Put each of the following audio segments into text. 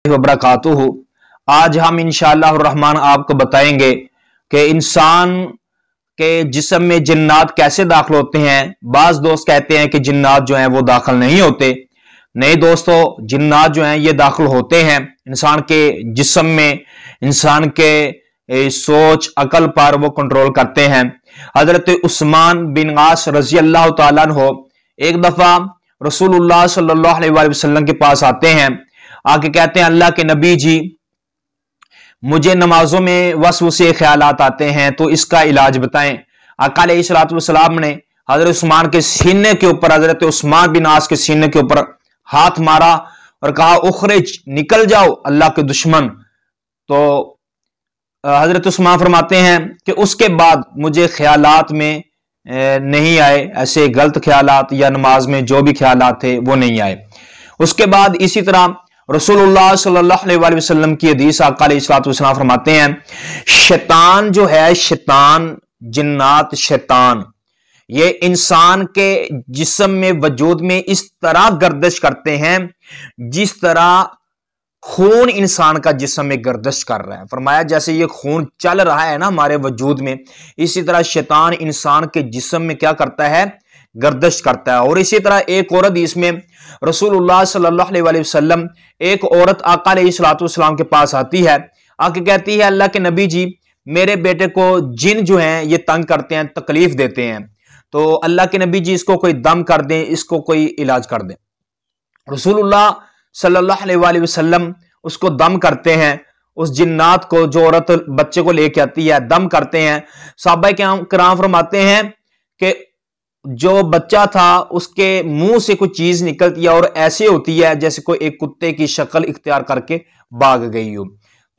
वबरकातुहू। आज हम इंशाअल्लाह रहमान आपको बताएंगे कि इंसान के जिस्म में जिन्नात कैसे दाखिल होते हैं। बाज दोस्त कहते हैं कि जिन्नात जो हैं वो दाखिल नहीं होते। नहीं दोस्तों, जिन्नात जो हैं ये दाखिल होते हैं इंसान के जिस्म में, इंसान के सोच अकल पर वो कंट्रोल करते हैं। हजरत उस्मान बिन आस रजी अल्लाह तआला अन्हु एक दफा रसूलुल्लाह सल्लल्लाहु अलैहि वसल्लम के पास आते हैं, आके कहते हैं अल्लाह के नबी जी, मुझे नमाजों में वसवसे ख्यालात आते हैं तो इसका इलाज बताएं। आका अलैहिस्सलातु वस्सलाम ने हजरत उस्मान के सीने के ऊपर, हजरत उस्मान बिन आस के सीने के ऊपर हाथ मारा और कहा उखरिज, निकल जाओ अल्लाह के दुश्मन। तो हजरत उस्मान फरमाते हैं कि उसके बाद मुझे ख्यालात में नहीं आए, ऐसे गलत ख्यालात या नमाज में जो भी ख्यालात थे वो नहीं आए। उसके बाद इसी तरह रसूलुल्लाह सल्लल्लाहु अलैहि वसल्लम की हदीस आका अलैहिस्सलातु वस्सलाम फरमाते हैं, शैतान जो है, शैतान, जिन्नात, शैतान, ये इंसान के जिस्म में, वजूद में इस तरह गर्दिश करते हैं जिस तरह खून इंसान का जिस्म में गर्दिश कर रहा है। फरमाया जैसे ये खून चल रहा है ना हमारे वजूद में, इसी तरह शैतान इंसान के जिस्म में क्या करता है, गर्दिश करता है। और इसी तरह एक और हदीस में रसूलुल्लाह सल्लल्लाहु अलैहि वसल्लम, एक औरत आका अलैहिस्सलातु वस्सलाम के पास आती है, आके कहती है अल्लाह के नबी जी, मेरे बेटे को जिन जो हैं ये तंग करते हैं, तकलीफ देते हैं, तो अल्लाह के नबी जी इसको कोई दम कर दें, इसको कोई इलाज कर दें। रसूलुल्लाह सल्लल्लाहु अलैहि वसल्लम उसको दम करते हैं, उस जिन्नात को, जो औरत बच्चे को लेके आती है, दम करते हैं। सहाबा किराम फरमाते हैं कि जो बच्चा था उसके मुंह से कुछ चीज निकलती है और ऐसे होती है जैसे कोई एक कुत्ते की शक्ल इख्तियार करके भाग गई हो।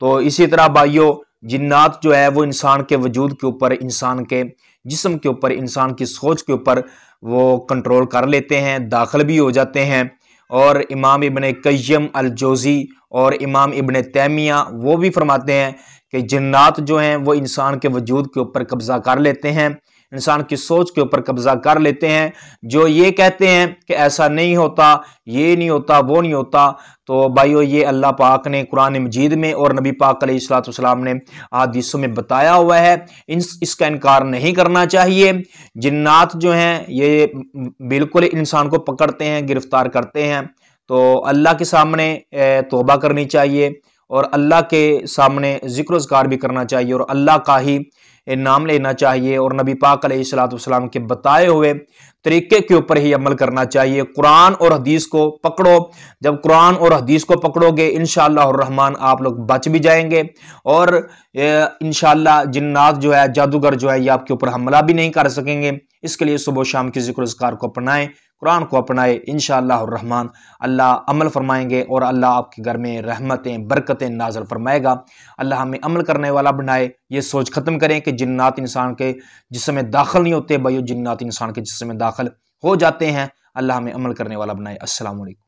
तो इसी तरह भाइयों, जिन्नात जो है वो इंसान के वजूद के ऊपर, इंसान के जिस्म के ऊपर, इंसान की सोच के ऊपर वो कंट्रोल कर लेते हैं, दाखिल भी हो जाते हैं। और इमाम इब्न क़य्यम अल जौज़ी और इमाम इब्न तैमिया वो भी फरमाते हैं कि जिन्नात जो हैं वो इंसान के वजूद के ऊपर कब्जा कर लेते हैं, इंसान की सोच के ऊपर कब्जा कर लेते हैं। जो ये कहते हैं कि ऐसा नहीं होता, ये नहीं होता, वो नहीं होता, तो भाइयों ये अल्लाह पाक ने कुरान मजीद में और नबी पाक अलैहिस्सलातु वस्सलाम ने हदीसों में बताया हुआ है। इसका इनकार नहीं करना चाहिए। जिन्नात जो हैं ये बिल्कुल इंसान को पकड़ते हैं, गिरफ्तार करते हैं, तो अल्लाह के सामने तौबा करनी चाहिए और अल्लाह के सामने जिक्र ज़कार भी करना चाहिए और अल्लाह का ही नाम लेना चाहिए और नबी पाक अलैहिस्सलातु वस्सलाम के बताए हुए तरीके के ऊपर ही अमल करना चाहिए। कुरान और हदीस को पकड़ो। जब कुरान और हदीस को पकड़ोगे इंशाअल्लाह रहमान आप लोग बच भी जाएंगे और इंशाअल्लाह जिन्नात जो है, जादूगर जो है, ये आपके ऊपर हमला भी नहीं कर सकेंगे। इसके लिए सुबह शाम की जिक्र ज़कार को अपनाएं, कुरान को अपनाए, इंशाअल्लाह रहमान अल्लाह अमल फरमाएंगे और अल्लाह आपके घर में रहमतें, बरकतें नाज़िल फरमाएगा। अल्लाह हमें अमल करने वाला बनाए। ये सोच खत्म करें कि जिन्नात इंसान के जिस्म में दाखिल नहीं होते। भाइयों, जिन्नात इंसान के जिस्म में दाखिल हो जाते हैं। अल्लाह हमें अमल करने वाला बनाए। अस्सलाम वालेकुम।